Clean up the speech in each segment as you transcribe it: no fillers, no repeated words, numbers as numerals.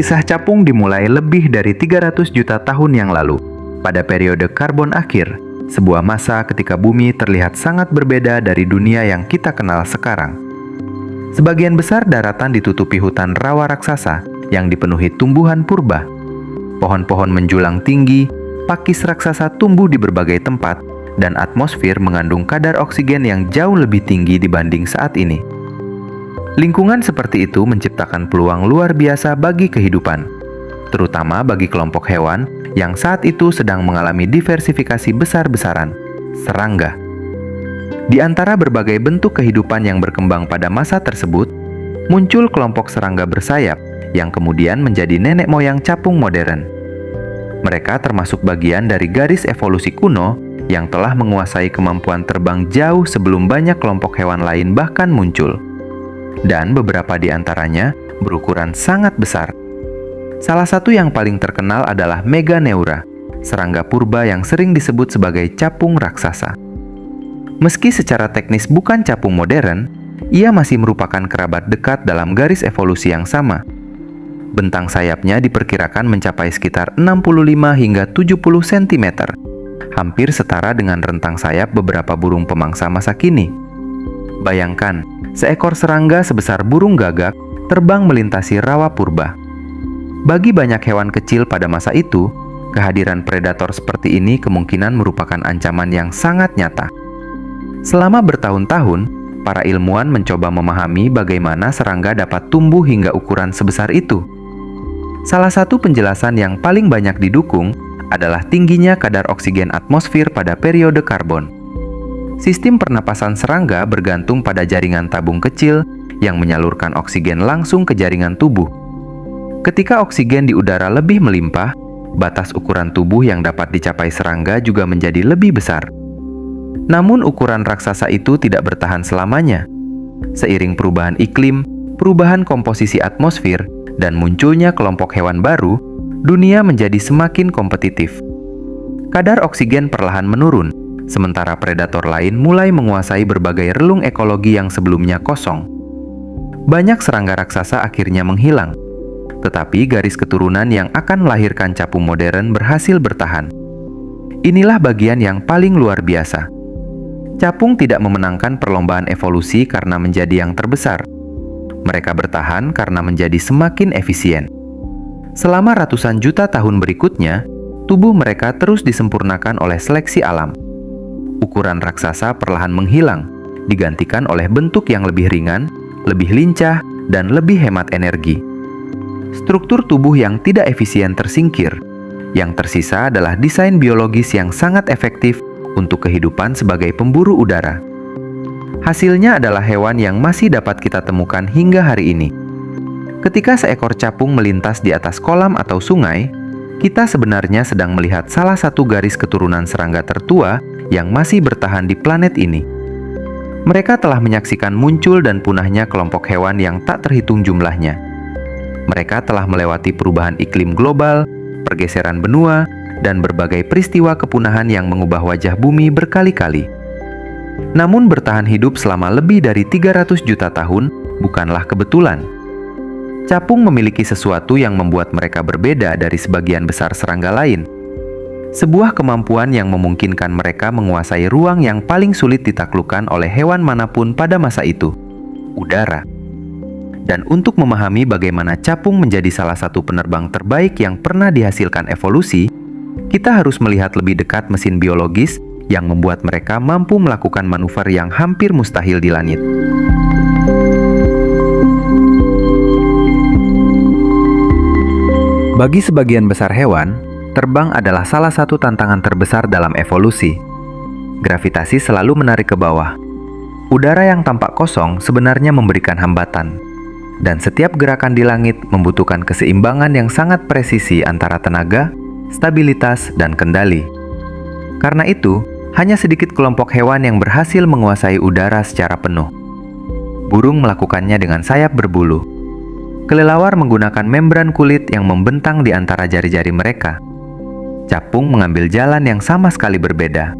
Kisah capung dimulai lebih dari 300 juta tahun yang lalu, pada periode karbon akhir, sebuah masa ketika bumi terlihat sangat berbeda dari dunia yang kita kenal sekarang. Sebagian besar daratan ditutupi hutan rawa raksasa yang dipenuhi tumbuhan purba. Pohon-pohon menjulang tinggi, pakis raksasa tumbuh di berbagai tempat, dan atmosfer mengandung kadar oksigen yang jauh lebih tinggi dibanding saat ini. Lingkungan seperti itu menciptakan peluang luar biasa bagi kehidupan, terutama bagi kelompok hewan yang saat itu sedang mengalami diversifikasi besar-besaran, serangga. Di antara berbagai bentuk kehidupan yang berkembang pada masa tersebut, muncul kelompok serangga bersayap yang kemudian menjadi nenek moyang capung modern. Mereka termasuk bagian dari garis evolusi kuno yang telah menguasai kemampuan terbang jauh sebelum banyak kelompok hewan lain bahkan muncul. Dan beberapa di antaranya berukuran sangat besar. Salah satu yang paling terkenal adalah Meganeura, serangga purba yang sering disebut sebagai capung raksasa. Meski secara teknis bukan capung modern, ia masih merupakan kerabat dekat dalam garis evolusi yang sama. Bentang sayapnya diperkirakan mencapai sekitar 65 hingga 70 cm, hampir setara dengan rentang sayap beberapa burung pemangsa masa kini. Bayangkan, seekor serangga sebesar burung gagak terbang melintasi rawa purba. Bagi banyak hewan kecil pada masa itu, kehadiran predator seperti ini kemungkinan merupakan ancaman yang sangat nyata. Selama bertahun-tahun, para ilmuwan mencoba memahami bagaimana serangga dapat tumbuh hingga ukuran sebesar itu. Salah satu penjelasan yang paling banyak didukung adalah tingginya kadar oksigen atmosfer pada periode karbon. Sistem pernapasan serangga bergantung pada jaringan tabung kecil yang menyalurkan oksigen langsung ke jaringan tubuh. Ketika oksigen di udara lebih melimpah, batas ukuran tubuh yang dapat dicapai serangga juga menjadi lebih besar. Namun ukuran raksasa itu tidak bertahan selamanya. Seiring perubahan iklim, perubahan komposisi atmosfer, dan munculnya kelompok hewan baru, dunia menjadi semakin kompetitif. Kadar oksigen perlahan menurun, sementara predator lain mulai menguasai berbagai relung ekologi yang sebelumnya kosong. Banyak serangga raksasa akhirnya menghilang, tetapi garis keturunan yang akan melahirkan capung modern berhasil bertahan. Inilah bagian yang paling luar biasa. Capung tidak memenangkan perlombaan evolusi karena menjadi yang terbesar. Mereka bertahan karena menjadi semakin efisien. Selama ratusan juta tahun berikutnya, tubuh mereka terus disempurnakan oleh seleksi alam. Ukuran raksasa perlahan menghilang, digantikan oleh bentuk yang lebih ringan, lebih lincah, dan lebih hemat energi. Struktur tubuh yang tidak efisien tersingkir. Yang tersisa adalah desain biologis yang sangat efektif untuk kehidupan sebagai pemburu udara. Hasilnya adalah hewan yang masih dapat kita temukan hingga hari ini. Ketika seekor capung melintas di atas kolam atau sungai, kita sebenarnya sedang melihat salah satu garis keturunan serangga tertua yang masih bertahan di planet ini. Mereka telah menyaksikan muncul dan punahnya kelompok hewan yang tak terhitung jumlahnya. Mereka telah melewati perubahan iklim global, pergeseran benua, dan berbagai peristiwa kepunahan yang mengubah wajah bumi berkali-kali. Namun bertahan hidup selama lebih dari 300 juta tahun bukanlah kebetulan. Capung memiliki sesuatu yang membuat mereka berbeda dari sebagian besar serangga lain. Sebuah kemampuan yang memungkinkan mereka menguasai ruang yang paling sulit ditaklukkan oleh hewan manapun pada masa itu, udara. Dan untuk memahami bagaimana capung menjadi salah satu penerbang terbaik yang pernah dihasilkan evolusi, kita harus melihat lebih dekat mesin biologis yang membuat mereka mampu melakukan manuver yang hampir mustahil di langit. Bagi sebagian besar hewan, terbang adalah salah satu tantangan terbesar dalam evolusi. Gravitasi selalu menarik ke bawah. Udara yang tampak kosong sebenarnya memberikan hambatan. Dan setiap gerakan di langit membutuhkan keseimbangan yang sangat presisi antara tenaga, stabilitas, dan kendali. Karena itu, hanya sedikit kelompok hewan yang berhasil menguasai udara secara penuh. Burung melakukannya dengan sayap berbulu. Kelelawar menggunakan membran kulit yang membentang di antara jari-jari mereka. Capung mengambil jalan yang sama sekali berbeda.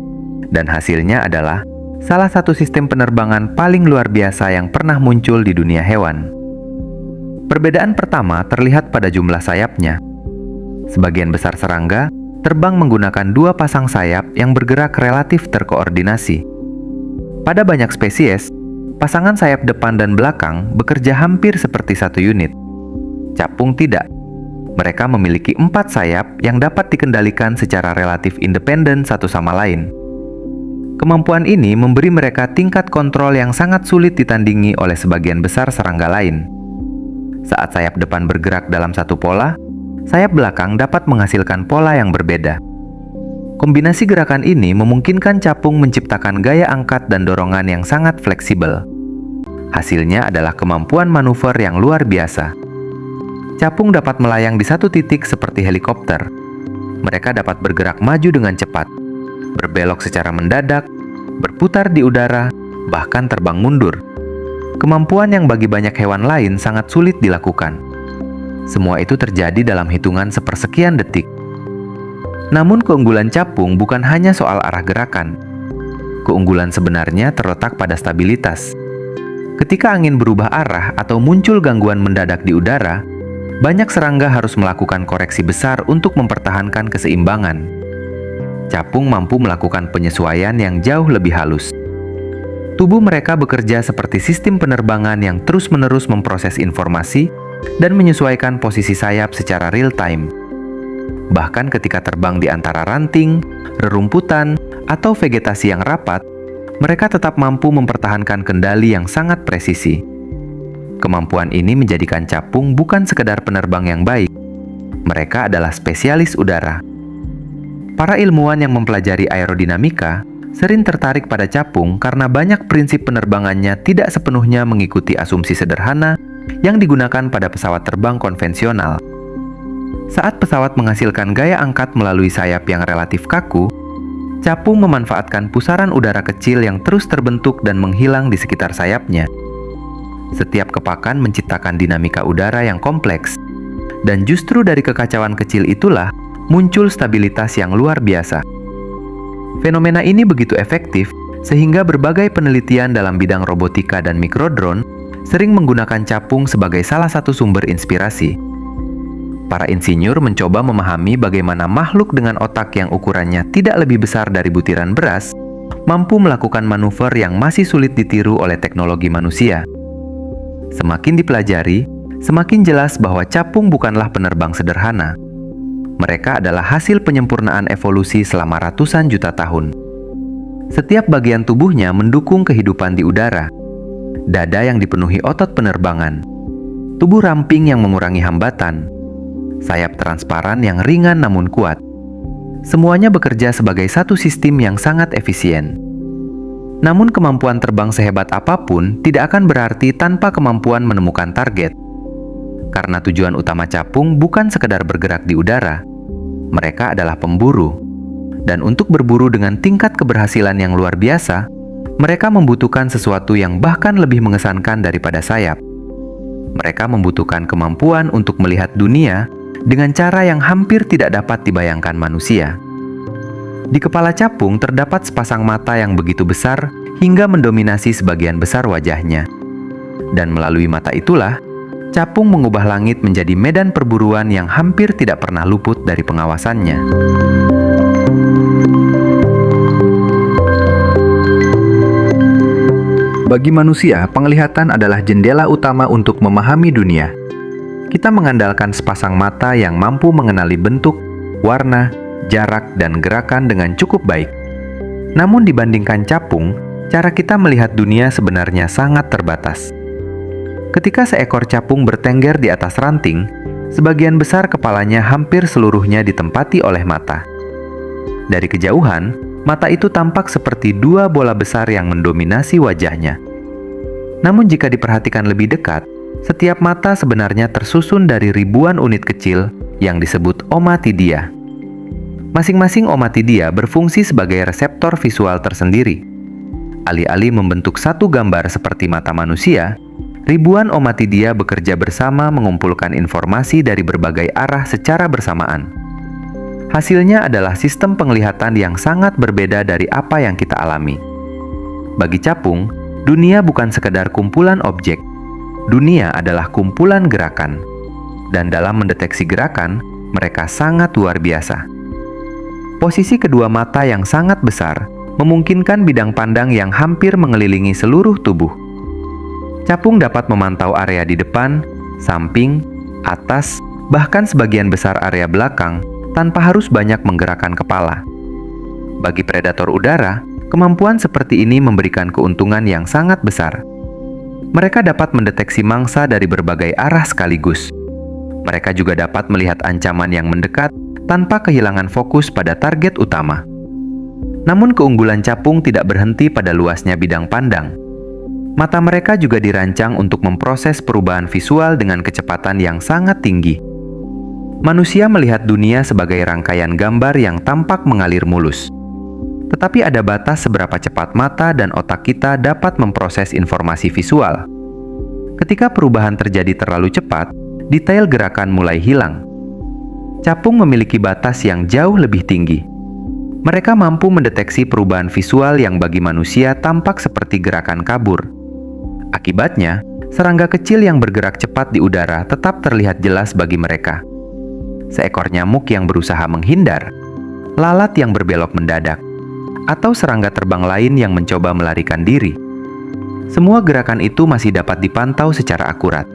Dan hasilnya adalah salah satu sistem penerbangan paling luar biasa yang pernah muncul di dunia hewan. Perbedaan pertama terlihat pada jumlah sayapnya. Sebagian besar serangga terbang menggunakan 2 pasang sayap yang bergerak relatif terkoordinasi. Pada banyak spesies, pasangan sayap depan dan belakang bekerja hampir seperti satu unit. Capung tidak. Mereka memiliki 4 sayap yang dapat dikendalikan secara relatif independen satu sama lain. Kemampuan ini memberi mereka tingkat kontrol yang sangat sulit ditandingi oleh sebagian besar serangga lain. Saat sayap depan bergerak dalam satu pola, sayap belakang dapat menghasilkan pola yang berbeda. Kombinasi gerakan ini memungkinkan capung menciptakan gaya angkat dan dorongan yang sangat fleksibel. Hasilnya adalah kemampuan manuver yang luar biasa. Capung dapat melayang di satu titik seperti helikopter. Mereka dapat bergerak maju dengan cepat, berbelok secara mendadak, berputar di udara, bahkan terbang mundur. Kemampuan yang bagi banyak hewan lain sangat sulit dilakukan. Semua itu terjadi dalam hitungan sepersekian detik. Namun keunggulan capung bukan hanya soal arah gerakan. Keunggulan sebenarnya terletak pada stabilitas. Ketika angin berubah arah atau muncul gangguan mendadak di udara, banyak serangga harus melakukan koreksi besar untuk mempertahankan keseimbangan. Capung mampu melakukan penyesuaian yang jauh lebih halus. Tubuh mereka bekerja seperti sistem penerbangan yang terus-menerus memproses informasi dan menyesuaikan posisi sayap secara real time. Bahkan ketika terbang di antara ranting, rerumputan, atau vegetasi yang rapat, mereka tetap mampu mempertahankan kendali yang sangat presisi. Kemampuan ini menjadikan capung bukan sekedar penerbang yang baik. Mereka adalah spesialis udara. Para ilmuwan yang mempelajari aerodinamika sering tertarik pada capung karena banyak prinsip penerbangannya tidak sepenuhnya mengikuti asumsi sederhana yang digunakan pada pesawat terbang konvensional. Saat pesawat menghasilkan gaya angkat melalui sayap yang relatif kaku, capung memanfaatkan pusaran udara kecil yang terus terbentuk dan menghilang di sekitar sayapnya. Setiap kepakan menciptakan dinamika udara yang kompleks, dan justru dari kekacauan kecil itulah muncul stabilitas yang luar biasa. Fenomena ini begitu efektif sehingga berbagai penelitian dalam bidang robotika dan mikrodrone sering menggunakan capung sebagai salah satu sumber inspirasi. Para insinyur mencoba memahami bagaimana makhluk dengan otak yang ukurannya tidak lebih besar dari butiran beras mampu melakukan manuver yang masih sulit ditiru oleh teknologi manusia. Semakin dipelajari, semakin jelas bahwa capung bukanlah penerbang sederhana. Mereka adalah hasil penyempurnaan evolusi selama ratusan juta tahun. Setiap bagian tubuhnya mendukung kehidupan di udara. Dada yang dipenuhi otot penerbangan, tubuh ramping yang mengurangi hambatan, sayap transparan yang ringan namun kuat. Semuanya bekerja sebagai satu sistem yang sangat efisien. Namun kemampuan terbang sehebat apapun tidak akan berarti tanpa kemampuan menemukan target. Karena tujuan utama capung bukan sekedar bergerak di udara. Mereka adalah pemburu. Dan untuk berburu dengan tingkat keberhasilan yang luar biasa, mereka membutuhkan sesuatu yang bahkan lebih mengesankan daripada sayap. Mereka membutuhkan kemampuan untuk melihat dunia dengan cara yang hampir tidak dapat dibayangkan manusia. Di kepala capung terdapat sepasang mata yang begitu besar hingga mendominasi sebagian besar wajahnya. Dan melalui mata itulah, capung mengubah langit menjadi medan perburuan yang hampir tidak pernah luput dari pengawasannya. Bagi manusia, penglihatan adalah jendela utama untuk memahami dunia. Kita mengandalkan sepasang mata yang mampu mengenali bentuk, warna, jarak, dan gerakan dengan cukup baik. Namun dibandingkan capung, cara kita melihat dunia sebenarnya sangat terbatas. Ketika seekor capung bertengger di atas ranting, sebagian besar kepalanya hampir seluruhnya ditempati oleh mata. Dari kejauhan, mata itu tampak seperti 2 bola besar yang mendominasi wajahnya. Namun jika diperhatikan lebih dekat, setiap mata sebenarnya tersusun dari ribuan unit kecil yang disebut omatidia. Masing-masing omatidia berfungsi sebagai reseptor visual tersendiri. Alih-alih membentuk satu gambar seperti mata manusia, ribuan omatidia bekerja bersama mengumpulkan informasi dari berbagai arah secara bersamaan. Hasilnya adalah sistem penglihatan yang sangat berbeda dari apa yang kita alami. Bagi capung, dunia bukan sekedar kumpulan objek. Dunia adalah kumpulan gerakan, dan dalam mendeteksi gerakan, mereka sangat luar biasa. Posisi kedua mata yang sangat besar memungkinkan bidang pandang yang hampir mengelilingi seluruh tubuh. Capung dapat memantau area di depan, samping, atas, bahkan sebagian besar area belakang tanpa harus banyak menggerakkan kepala. Bagi predator udara, kemampuan seperti ini memberikan keuntungan yang sangat besar. Mereka dapat mendeteksi mangsa dari berbagai arah sekaligus. Mereka juga dapat melihat ancaman yang mendekat tanpa kehilangan fokus pada target utama. Namun keunggulan capung tidak berhenti pada luasnya bidang pandang. Mata mereka juga dirancang untuk memproses perubahan visual dengan kecepatan yang sangat tinggi. Manusia melihat dunia sebagai rangkaian gambar yang tampak mengalir mulus. Tetapi ada batas seberapa cepat mata dan otak kita dapat memproses informasi visual. Ketika perubahan terjadi terlalu cepat, detail gerakan mulai hilang. Capung memiliki batas yang jauh lebih tinggi. Mereka mampu mendeteksi perubahan visual yang bagi manusia tampak seperti gerakan kabur. Akibatnya, serangga kecil yang bergerak cepat di udara tetap terlihat jelas bagi mereka. Seekor nyamuk yang berusaha menghindar, lalat yang berbelok mendadak, atau serangga terbang lain yang mencoba melarikan diri. Semua gerakan itu masih dapat dipantau secara akurat.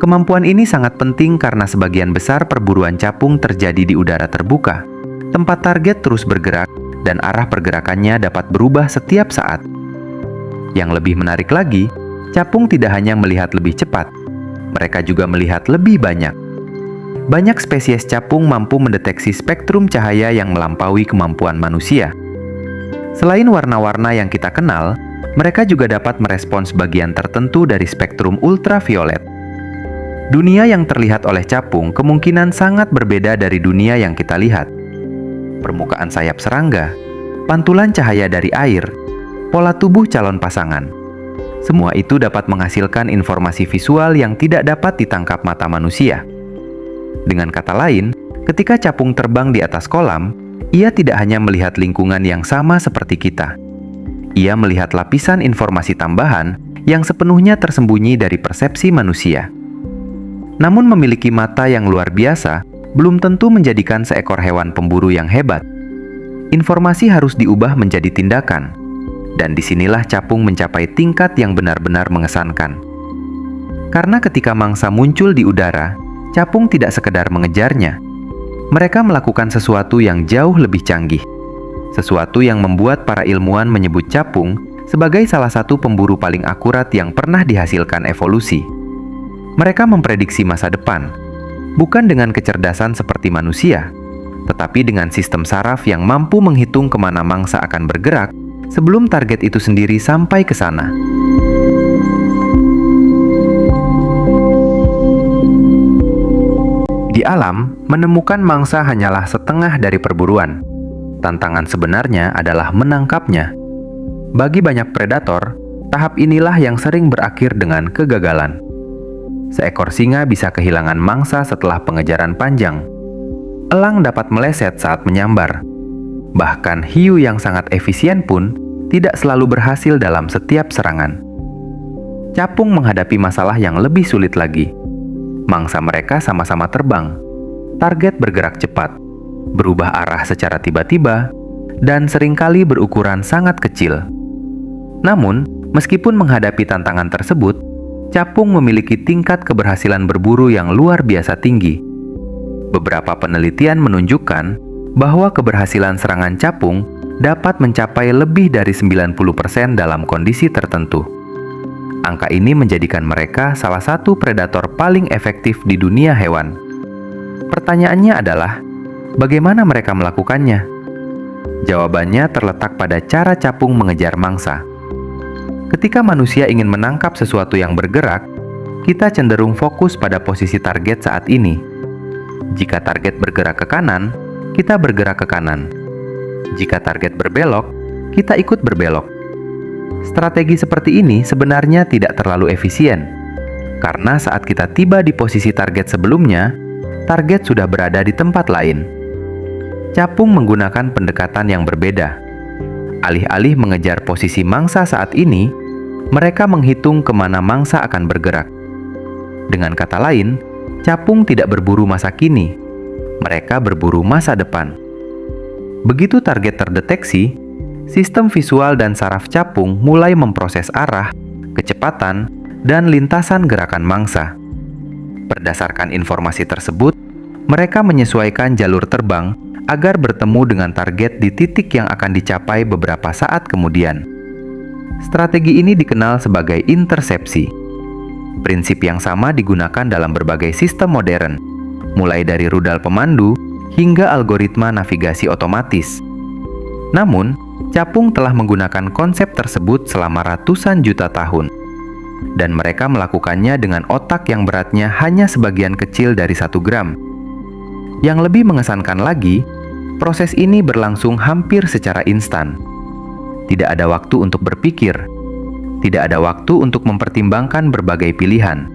Kemampuan ini sangat penting karena sebagian besar perburuan capung terjadi di udara terbuka. Tempat target terus bergerak dan arah pergerakannya dapat berubah setiap saat. Yang lebih menarik lagi, capung tidak hanya melihat lebih cepat, mereka juga melihat lebih banyak. Banyak spesies capung mampu mendeteksi spektrum cahaya yang melampaui kemampuan manusia. Selain warna-warna yang kita kenal, mereka juga dapat merespons bagian tertentu dari spektrum ultraviolet. Dunia yang terlihat oleh capung kemungkinan sangat berbeda dari dunia yang kita lihat. Permukaan sayap serangga, pantulan cahaya dari air, pola tubuh calon pasangan. Semua itu dapat menghasilkan informasi visual yang tidak dapat ditangkap mata manusia. Dengan kata lain, ketika capung terbang di atas kolam, ia tidak hanya melihat lingkungan yang sama seperti kita. Ia melihat lapisan informasi tambahan yang sepenuhnya tersembunyi dari persepsi manusia. Namun memiliki mata yang luar biasa belum tentu menjadikan seekor hewan pemburu yang hebat. Informasi harus diubah menjadi tindakan, dan disinilah capung mencapai tingkat yang benar-benar mengesankan. Karena ketika mangsa muncul di udara, capung tidak sekedar mengejarnya. Mereka melakukan sesuatu yang jauh lebih canggih. Sesuatu yang membuat para ilmuwan menyebut capung sebagai salah satu pemburu paling akurat yang pernah dihasilkan evolusi. Mereka memprediksi masa depan, bukan dengan kecerdasan seperti manusia, tetapi dengan sistem saraf yang mampu menghitung kemana mangsa akan bergerak sebelum target itu sendiri sampai ke sana. Di alam, menemukan mangsa hanyalah setengah dari perburuan. Tantangan sebenarnya adalah menangkapnya. Bagi banyak predator, tahap inilah yang sering berakhir dengan kegagalan. Seekor singa bisa kehilangan mangsa setelah pengejaran panjang. Elang dapat meleset saat menyambar. Bahkan hiu yang sangat efisien pun tidak selalu berhasil dalam setiap serangan. Capung menghadapi masalah yang lebih sulit lagi. Mangsa mereka sama-sama terbang. Target bergerak cepat, berubah arah secara tiba-tiba, dan seringkali berukuran sangat kecil. Namun, meskipun menghadapi tantangan tersebut, capung memiliki tingkat keberhasilan berburu yang luar biasa tinggi. Beberapa penelitian menunjukkan bahwa keberhasilan serangan capung dapat mencapai lebih dari 90% dalam kondisi tertentu. Angka ini menjadikan mereka salah satu predator paling efektif di dunia hewan. Pertanyaannya adalah, bagaimana mereka melakukannya? Jawabannya terletak pada cara capung mengejar mangsa. Ketika manusia ingin menangkap sesuatu yang bergerak, kita cenderung fokus pada posisi target saat ini. Jika target bergerak ke kanan, kita bergerak ke kanan. Jika target berbelok, kita ikut berbelok. Strategi seperti ini sebenarnya tidak terlalu efisien, karena saat kita tiba di posisi target sebelumnya, target sudah berada di tempat lain. Capung menggunakan pendekatan yang berbeda. Alih-alih mengejar posisi mangsa saat ini, mereka menghitung kemana mangsa akan bergerak. Dengan kata lain, capung tidak berburu masa kini, mereka berburu masa depan. Begitu target terdeteksi, sistem visual dan saraf capung mulai memproses arah, kecepatan, dan lintasan gerakan mangsa. Berdasarkan informasi tersebut, mereka menyesuaikan jalur terbang agar bertemu dengan target di titik yang akan dicapai beberapa saat kemudian. Strategi ini dikenal sebagai intersepsi. Prinsip yang sama digunakan dalam berbagai sistem modern, mulai dari rudal pemandu hingga algoritma navigasi otomatis. Namun, capung telah menggunakan konsep tersebut selama ratusan juta tahun, dan mereka melakukannya dengan otak yang beratnya hanya sebagian kecil dari 1 gram. Yang lebih mengesankan lagi, proses ini berlangsung hampir secara instan. Tidak ada waktu untuk berpikir, tidak ada waktu untuk mempertimbangkan berbagai pilihan.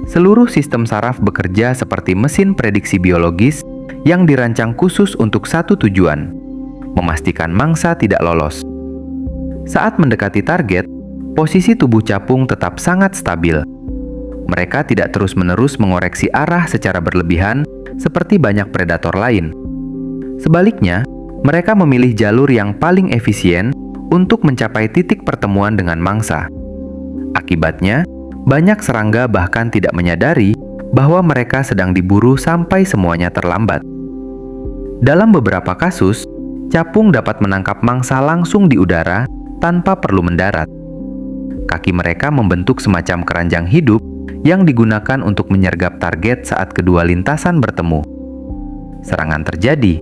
Seluruh sistem saraf bekerja seperti mesin prediksi biologis yang dirancang khusus untuk satu tujuan: memastikan mangsa tidak lolos. Saat mendekati target, posisi tubuh capung tetap sangat stabil. Mereka tidak terus-menerus mengoreksi arah secara berlebihan seperti banyak predator lain. Sebaliknya, mereka memilih jalur yang paling efisien untuk mencapai titik pertemuan dengan mangsa. Akibatnya, banyak serangga bahkan tidak menyadari bahwa mereka sedang diburu sampai semuanya terlambat. Dalam beberapa kasus, capung dapat menangkap mangsa langsung di udara tanpa perlu mendarat. Kaki mereka membentuk semacam keranjang hidup yang digunakan untuk menyergap target saat kedua lintasan bertemu. Serangan terjadi,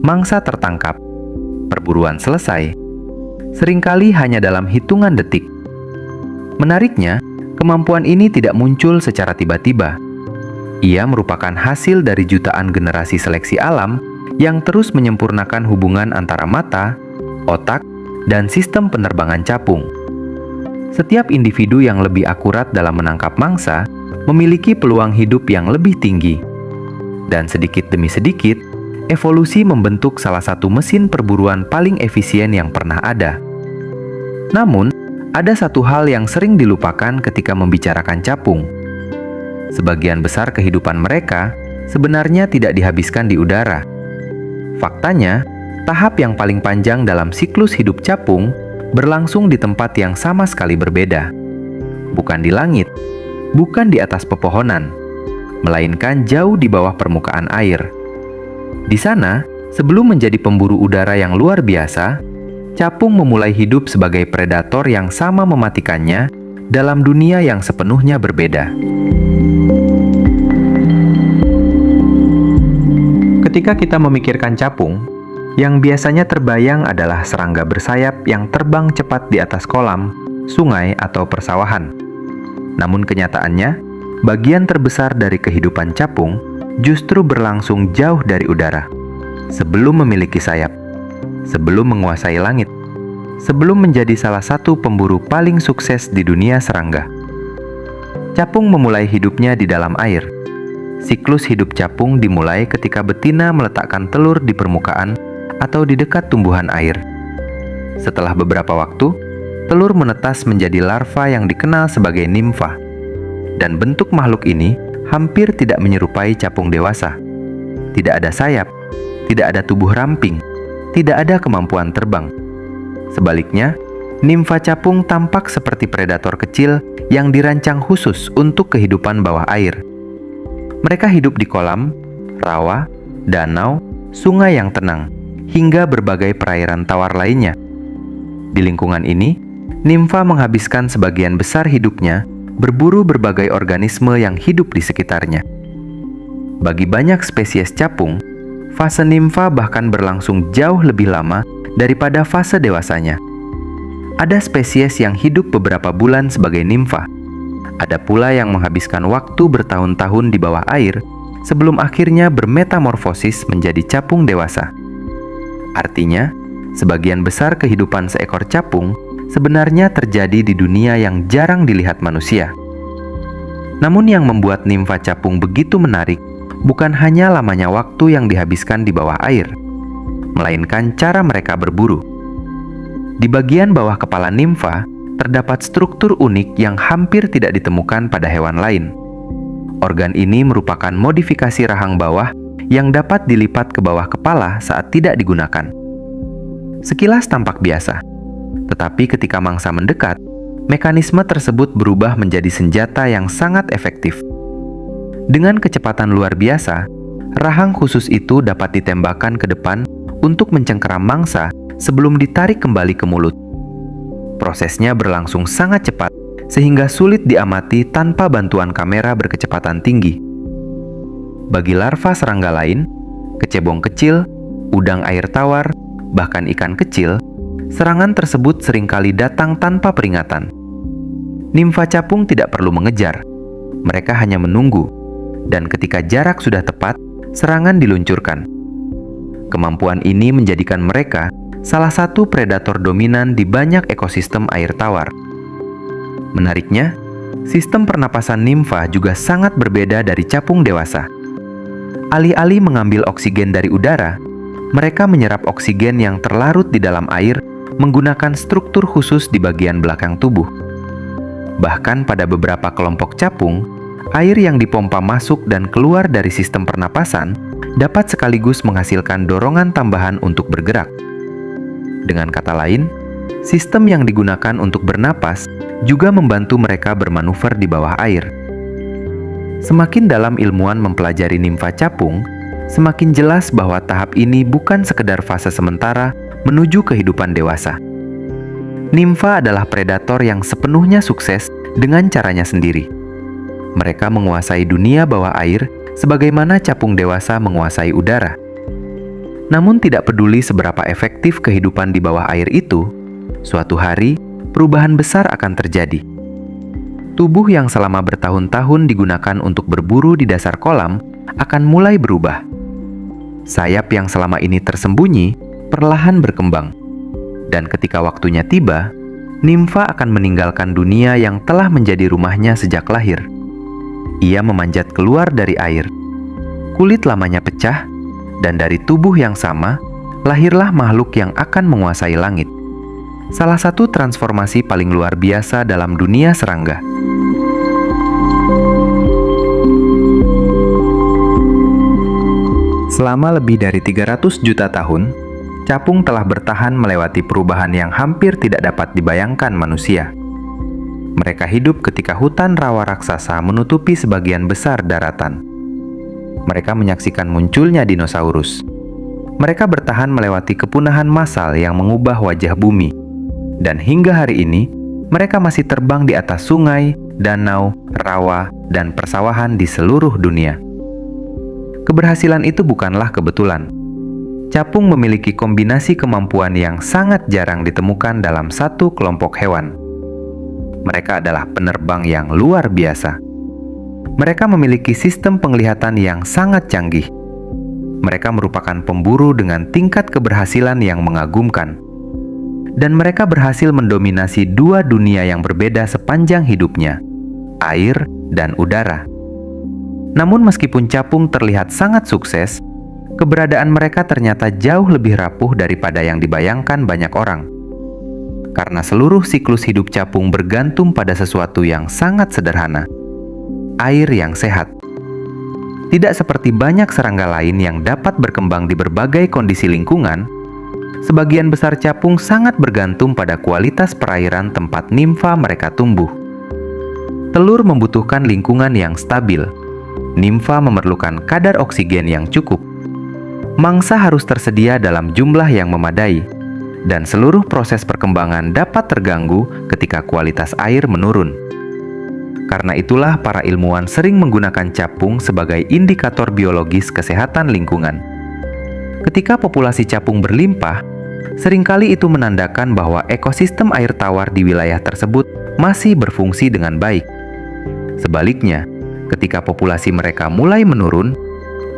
mangsa tertangkap, perburuan selesai, seringkali hanya dalam hitungan detik. Menariknya, kemampuan ini tidak muncul secara tiba-tiba. Ia merupakan hasil dari jutaan generasi seleksi alam yang terus menyempurnakan hubungan antara mata, otak, dan sistem penerbangan capung. Setiap individu yang lebih akurat dalam menangkap mangsa memiliki peluang hidup yang lebih tinggi. Dan sedikit demi sedikit, evolusi membentuk salah satu mesin perburuan paling efisien yang pernah ada. Namun, ada satu hal yang sering dilupakan ketika membicarakan capung. Sebagian besar kehidupan mereka sebenarnya tidak dihabiskan di udara. Faktanya, tahap yang paling panjang dalam siklus hidup capung berlangsung di tempat yang sama sekali berbeda. Bukan di langit, bukan di atas pepohonan, melainkan jauh di bawah permukaan air. Di sana, sebelum menjadi pemburu udara yang luar biasa, capung memulai hidup sebagai predator yang sama mematikannya dalam dunia yang sepenuhnya berbeda. Ketika kita memikirkan capung, yang biasanya terbayang adalah serangga bersayap yang terbang cepat di atas kolam, sungai, atau persawahan. Namun kenyataannya, bagian terbesar dari kehidupan capung justru berlangsung jauh dari udara. Sebelum memiliki sayap, sebelum menguasai langit, sebelum menjadi salah satu pemburu paling sukses di dunia serangga. Capung memulai hidupnya di dalam air. Siklus hidup capung dimulai ketika betina meletakkan telur di permukaan atau di dekat tumbuhan air. Setelah beberapa waktu, telur menetas menjadi larva yang dikenal sebagai nimfa. Dan bentuk makhluk ini hampir tidak menyerupai capung dewasa. Tidak ada sayap, tidak ada tubuh ramping, tidak ada kemampuan terbang. Sebaliknya, nimfa capung tampak seperti predator kecil yang dirancang khusus untuk kehidupan bawah air. Mereka hidup di kolam, rawa, danau, sungai yang tenang, hingga berbagai perairan tawar lainnya. Di lingkungan ini, nimfa menghabiskan sebagian besar hidupnya berburu berbagai organisme yang hidup di sekitarnya. Bagi banyak spesies capung, fase nimfa bahkan berlangsung jauh lebih lama daripada fase dewasanya. Ada spesies yang hidup beberapa bulan sebagai nimfa. Ada pula yang menghabiskan waktu bertahun-tahun di bawah air sebelum akhirnya bermetamorfosis menjadi capung dewasa. Artinya, sebagian besar kehidupan seekor capung sebenarnya terjadi di dunia yang jarang dilihat manusia. Namun yang membuat nimfa capung begitu menarik bukan hanya lamanya waktu yang dihabiskan di bawah air, melainkan cara mereka berburu. Di bagian bawah kepala nimfa terdapat struktur unik yang hampir tidak ditemukan pada hewan lain. Organ ini merupakan modifikasi rahang bawah yang dapat dilipat ke bawah kepala saat tidak digunakan. Sekilas tampak biasa, tetapi ketika mangsa mendekat, mekanisme tersebut berubah menjadi senjata yang sangat efektif. Dengan kecepatan luar biasa, rahang khusus itu dapat ditembakkan ke depan untuk mencengkeram mangsa sebelum ditarik kembali ke mulut. Prosesnya berlangsung sangat cepat, sehingga sulit diamati tanpa bantuan kamera berkecepatan tinggi. Bagi larva serangga lain, kecebong kecil, udang air tawar, bahkan ikan kecil, serangan tersebut seringkali datang tanpa peringatan. Nimfa capung tidak perlu mengejar, mereka hanya menunggu, dan ketika jarak sudah tepat, serangan diluncurkan. Kemampuan ini menjadikan mereka salah satu predator dominan di banyak ekosistem air tawar. Menariknya, sistem pernapasan nimfa juga sangat berbeda dari capung dewasa. Alih-alih mengambil oksigen dari udara, mereka menyerap oksigen yang terlarut di dalam air menggunakan struktur khusus di bagian belakang tubuh. Bahkan pada beberapa kelompok capung, air yang dipompa masuk dan keluar dari sistem pernapasan dapat sekaligus menghasilkan dorongan tambahan untuk bergerak. Dengan kata lain, sistem yang digunakan untuk bernapas juga membantu mereka bermanuver di bawah air. Semakin dalam ilmuwan mempelajari nimfa capung, semakin jelas bahwa tahap ini bukan sekedar fase sementara menuju kehidupan dewasa. Nimfa adalah predator yang sepenuhnya sukses dengan caranya sendiri. Mereka menguasai dunia bawah air sebagaimana capung dewasa menguasai udara. Namun tidak peduli seberapa efektif kehidupan di bawah air itu, suatu hari perubahan besar akan terjadi. Tubuh yang selama bertahun-tahun digunakan untuk berburu di dasar kolam akan mulai berubah. Sayap yang selama ini tersembunyi perlahan berkembang. Dan ketika waktunya tiba, nimfa akan meninggalkan dunia yang telah menjadi rumahnya sejak lahir. Ia memanjat keluar dari air. Kulit lamanya pecah, dan dari tubuh yang sama, lahirlah makhluk yang akan menguasai langit. Salah satu transformasi paling luar biasa dalam dunia serangga. Selama lebih dari 300 juta tahun, capung telah bertahan melewati perubahan yang hampir tidak dapat dibayangkan manusia. Mereka hidup ketika hutan rawa raksasa menutupi sebagian besar daratan. Mereka menyaksikan munculnya dinosaurus. Mereka bertahan melewati kepunahan massal yang mengubah wajah bumi. Dan hingga hari ini, mereka masih terbang di atas sungai, danau, rawa, dan persawahan di seluruh dunia. Keberhasilan itu bukanlah kebetulan. Capung memiliki kombinasi kemampuan yang sangat jarang ditemukan dalam satu kelompok hewan. Mereka adalah penerbang yang luar biasa. Mereka memiliki sistem penglihatan yang sangat canggih. Mereka merupakan pemburu dengan tingkat keberhasilan yang mengagumkan. Dan mereka berhasil mendominasi dua dunia yang berbeda sepanjang hidupnya, air dan udara. Namun meskipun capung terlihat sangat sukses, keberadaan mereka ternyata jauh lebih rapuh daripada yang dibayangkan banyak orang. Karena seluruh siklus hidup capung bergantung pada sesuatu yang sangat sederhana, air yang sehat. Tidak seperti banyak serangga lain yang dapat berkembang di berbagai kondisi lingkungan, sebagian besar capung sangat bergantung pada kualitas perairan tempat nimfa mereka tumbuh. Telur membutuhkan lingkungan yang stabil. Nimfa memerlukan kadar oksigen yang cukup. Mangsa harus tersedia dalam jumlah yang memadai, dan seluruh proses perkembangan dapat terganggu ketika kualitas air menurun. Karena itulah para ilmuwan sering menggunakan capung sebagai indikator biologis kesehatan lingkungan. Ketika populasi capung berlimpah, seringkali itu menandakan bahwa ekosistem air tawar di wilayah tersebut masih berfungsi dengan baik. Sebaliknya, ketika populasi mereka mulai menurun,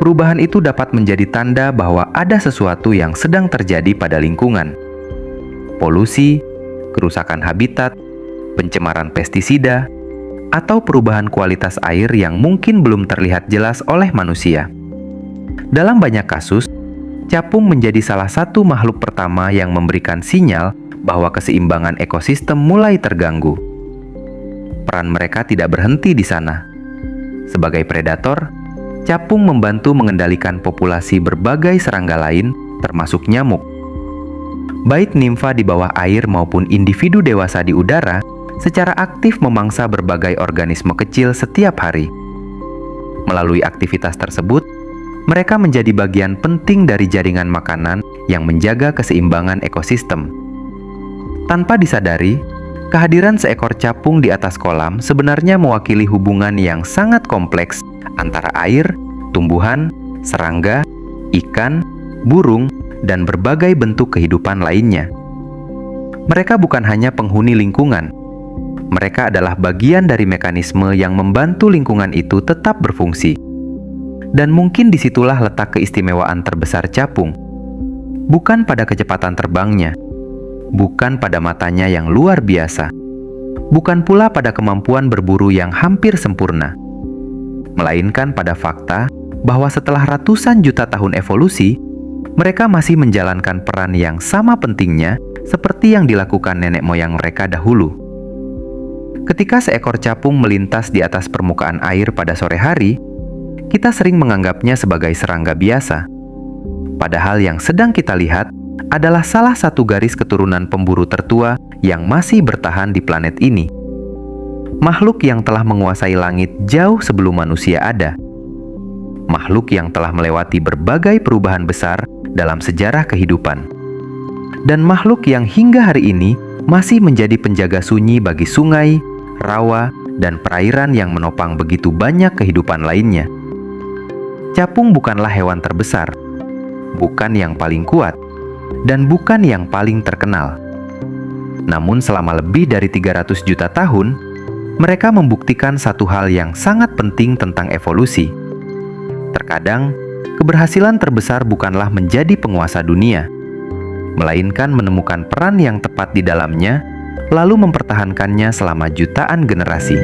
perubahan itu dapat menjadi tanda bahwa ada sesuatu yang sedang terjadi pada lingkungan. Polusi, kerusakan habitat, pencemaran pestisida, atau perubahan kualitas air yang mungkin belum terlihat jelas oleh manusia. Dalam banyak kasus, capung menjadi salah satu makhluk pertama yang memberikan sinyal bahwa keseimbangan ekosistem mulai terganggu. Peran mereka tidak berhenti di sana. Sebagai predator, capung membantu mengendalikan populasi berbagai serangga lain, termasuk nyamuk. Baik nimfa di bawah air maupun individu dewasa di udara secara aktif memangsa berbagai organisme kecil setiap hari. Melalui aktivitas tersebut, mereka menjadi bagian penting dari jaringan makanan yang menjaga keseimbangan ekosistem. Tanpa disadari, kehadiran seekor capung di atas kolam sebenarnya mewakili hubungan yang sangat kompleks antara air, tumbuhan, serangga, ikan, burung, dan berbagai bentuk kehidupan lainnya. Mereka bukan hanya penghuni lingkungan. Mereka adalah bagian dari mekanisme yang membantu lingkungan itu tetap berfungsi. Dan mungkin disitulah letak keistimewaan terbesar capung. Bukan pada kecepatan terbangnya, bukan pada matanya yang luar biasa, bukan pula pada kemampuan berburu yang hampir sempurna, melainkan pada fakta bahwa setelah ratusan juta tahun evolusi, mereka masih menjalankan peran yang sama pentingnya seperti yang dilakukan nenek moyang mereka dahulu. Ketika seekor capung melintas di atas permukaan air pada sore hari, kita sering menganggapnya sebagai serangga biasa. Padahal yang sedang kita lihat adalah salah satu garis keturunan pemburu tertua yang masih bertahan di planet ini. Makhluk yang telah menguasai langit jauh sebelum manusia ada. Makhluk yang telah melewati berbagai perubahan besar dalam sejarah kehidupan. Dan makhluk yang hingga hari ini masih menjadi penjaga sunyi bagi sungai, rawa, dan perairan yang menopang begitu banyak kehidupan lainnya. Capung bukanlah hewan terbesar, bukan yang paling kuat, dan bukan yang paling terkenal. Namun selama lebih dari 300 juta tahun, mereka membuktikan satu hal yang sangat penting tentang evolusi. Terkadang, keberhasilan terbesar bukanlah menjadi penguasa dunia, melainkan menemukan peran yang tepat di dalamnya, lalu mempertahankannya selama jutaan generasi.